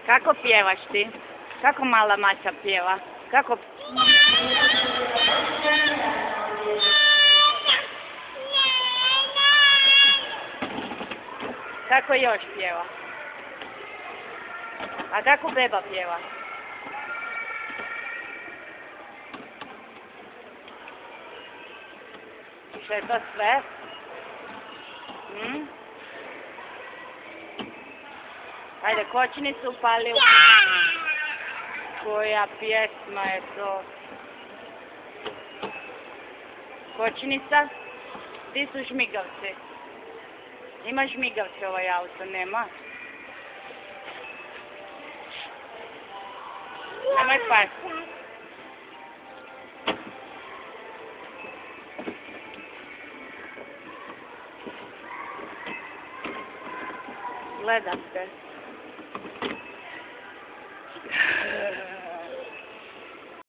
Kako pjevaš ti? Kako mala mača pjeva? Kako... Kako još pjeva? A kako beba pjeva? Što je to sve? Ajde, kočnicu upali. Koja pjesma je to? Kočnica? Gdje su žmigavci? Ima žmigavci ovaj auto? Nema? Nemoj pasti. Gledam te.